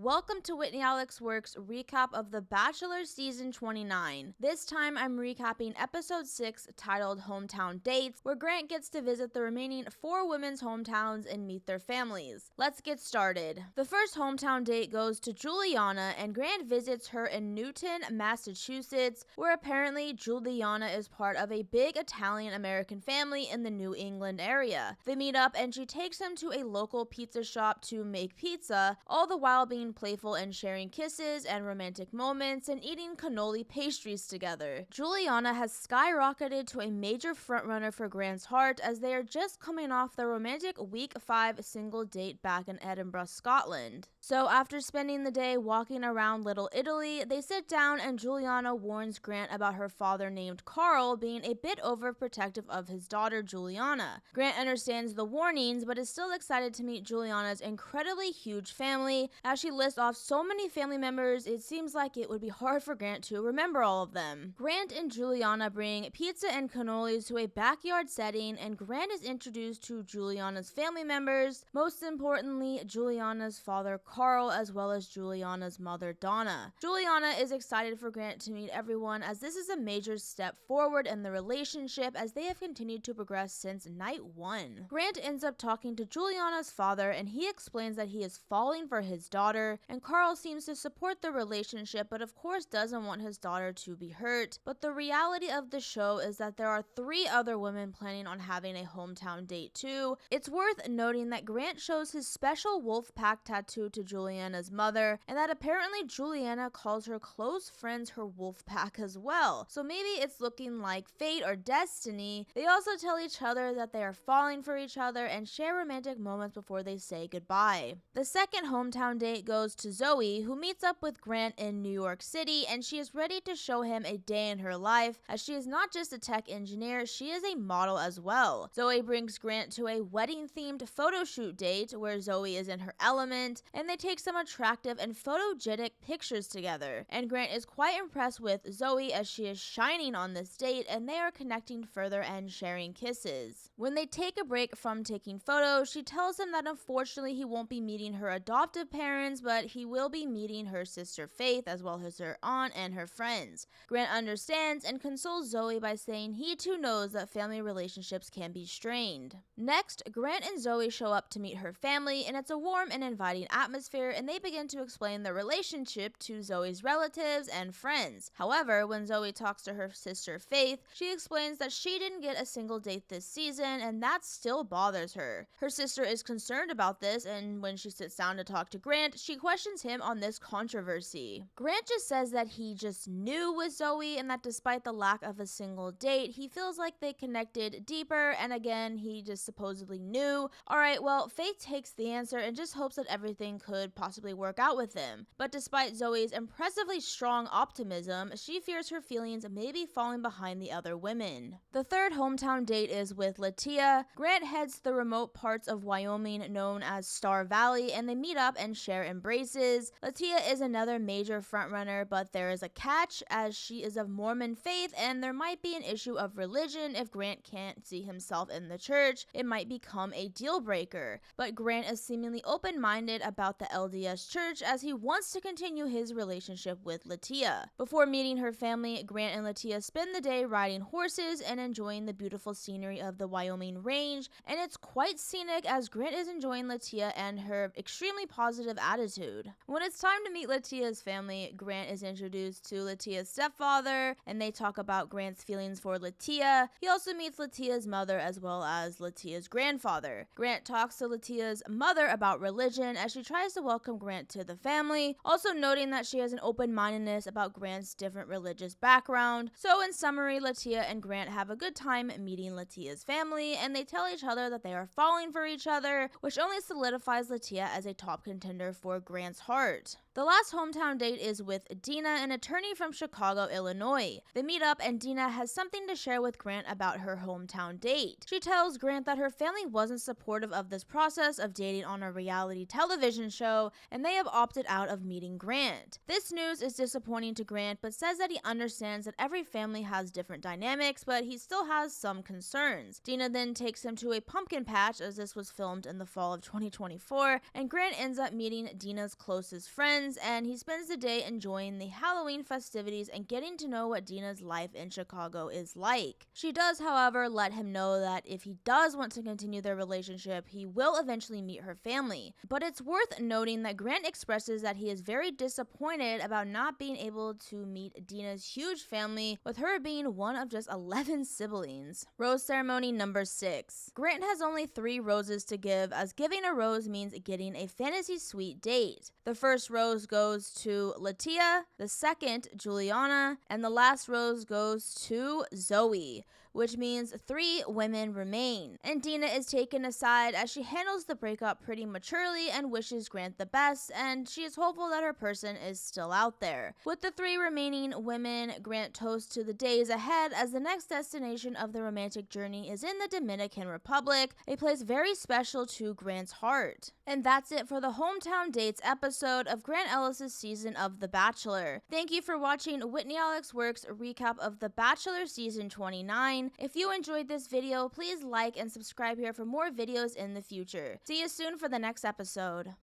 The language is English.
Welcome to Whitney Alex Works recap of The Bachelor Season 29. This time I'm recapping Episode 6 titled Hometown Dates, where Grant gets to visit the remaining 4 women's hometowns and meet their families. Let's get started. The first hometown date goes to Juliana, and Grant visits her in Newton, Massachusetts, where apparently Juliana is part of a big Italian-American family in the New England area. They meet up and she takes him to a local pizza shop to make pizza, all the while being playful and sharing kisses and romantic moments and eating cannoli pastries together. Juliana has skyrocketed to a major frontrunner for Grant's heart as they are just coming off their romantic week 5 single date back in Edinburgh, Scotland. So after spending the day walking around Little Italy, they sit down and Juliana warns Grant about her father named Carl being a bit overprotective of his daughter Juliana. Grant understands the warnings but is still excited to meet Juliana's incredibly huge family. As she lists off so many family members, it seems like it would be hard for Grant to remember all of them. Grant and Juliana bring pizza and cannolis to a backyard setting, and Grant is introduced to Juliana's family members, most importantly Juliana's father Carl as well as Juliana's mother Donna. Juliana is excited for Grant to meet everyone as this is a major step forward in the relationship as they have continued to progress since night 1. Grant ends up talking to Juliana's father and he explains that he is falling for his daughter, and Carl seems to support the relationship but of course doesn't want his daughter to be hurt. But the reality of the show is that there are 3 other women planning on having a hometown date too. It's worth noting that Grant shows his special wolf pack tattoo to Juliana's mother, and that apparently Juliana calls her close friends her wolf pack as well. So maybe it's looking like fate or destiny. They also tell each other that they are falling for each other and share romantic moments before they say goodbye. The second hometown date goes to Zoe, who meets up with Grant in New York City, and she is ready to show him a day in her life as she is not just a tech engineer, she is a model as well. Zoe brings Grant to a wedding themed photo shoot date where Zoe is in her element and they take some attractive and photogenic pictures together, and Grant is quite impressed with Zoe as she is shining on this date and they are connecting further and sharing kisses. When they take a break from taking photos, she tells him that unfortunately he won't be meeting her adoptive parents, but he will be meeting her sister Faith as well as her aunt and her friends. Grant understands and consoles Zoe by saying he too knows that family relationships can be strained. Next, Grant and Zoe show up to meet her family, and it's a warm and inviting atmosphere, and they begin to explain their relationship to Zoe's relatives and friends. However, when Zoe talks to her sister Faith, she explains that she didn't get a single date this season, and that still bothers her. Her sister is concerned about this, and when she sits down to talk to Grant, she questions him on this controversy. Grant just says that he just knew with Zoe, and that despite the lack of a single date, he feels like they connected deeper, and again, he just supposedly knew. Alright, well, Faith takes the answer and just hopes that everything could possibly work out with him. But despite Zoe's impressively strong optimism, she fears her feelings may be falling behind the other women. The third hometown date is with Latia. Grant heads to the remote parts of Wyoming known as Star Valley, and they meet up and share embraces. Latia is another major frontrunner, but there is a catch as she is of Mormon faith and there might be an issue of religion. If Grant can't see himself in the church, it might become a deal breaker. But Grant is seemingly open-minded about the LDS church as he wants to continue his relationship with Latia. Before meeting her family, Grant and Latia spend the day riding horses and enjoying the beautiful scenery of the Wyoming range, and it's quite scenic as Grant is enjoying Latia and her extremely positive attitude. When it's time to meet Latia's family, Grant is introduced to Latia's stepfather, and they talk about Grant's feelings for Latia. He also meets Latia's mother as well as Latia's grandfather. Grant talks to Latia's mother about religion as she tries to welcome Grant to the family, also noting that she has an open-mindedness about Grant's different religious background. So in summary, Latia and Grant have a good time meeting Latia's family, and they tell each other that they are falling for each other, which only solidifies Latia as a top contender for Grant's heart. The last hometown date is with Dina, an attorney from Chicago, Illinois. They meet up and Dina has something to share with Grant about her hometown date. She tells Grant that her family wasn't supportive of this process of dating on a reality television show, and they have opted out of meeting Grant. This news is disappointing to Grant, but says that he understands that every family has different dynamics, but he still has some concerns. Dina then takes him to a pumpkin patch, as this was filmed in the fall of 2024, and Grant ends up meeting Dina's closest friends, and he spends the day enjoying the Halloween festivities and getting to know what Dina's life in Chicago is like. She does, however, let him know that if he does want to continue their relationship, he will eventually meet her family. But it's worth noting that Grant expresses that he is very disappointed about not being able to meet Dina's huge family, with her being one of just 11 siblings. Rose ceremony number 6. Grant has only 3 roses to give, as giving a rose means getting a fantasy suite date. The first rose goes to Latia, the second Juliana, and the last rose goes to Zoe, which means 3 women remain. And Dina is taken aside as she handles the breakup pretty maturely and wishes Grant the best, and she is hopeful that her person is still out there. With the 3 remaining women, Grant toasts to the days ahead, as the next destination of the romantic journey is in the Dominican Republic, a place very special to Grant's heart. And that's it for the Hometown Dates episode of Grant Ellis' season of The Bachelor. Thank you for watching Whitney Alex Works' recap of The Bachelor season 29. If you enjoyed this video, please like and subscribe here for more videos in the future. See you soon for the next episode.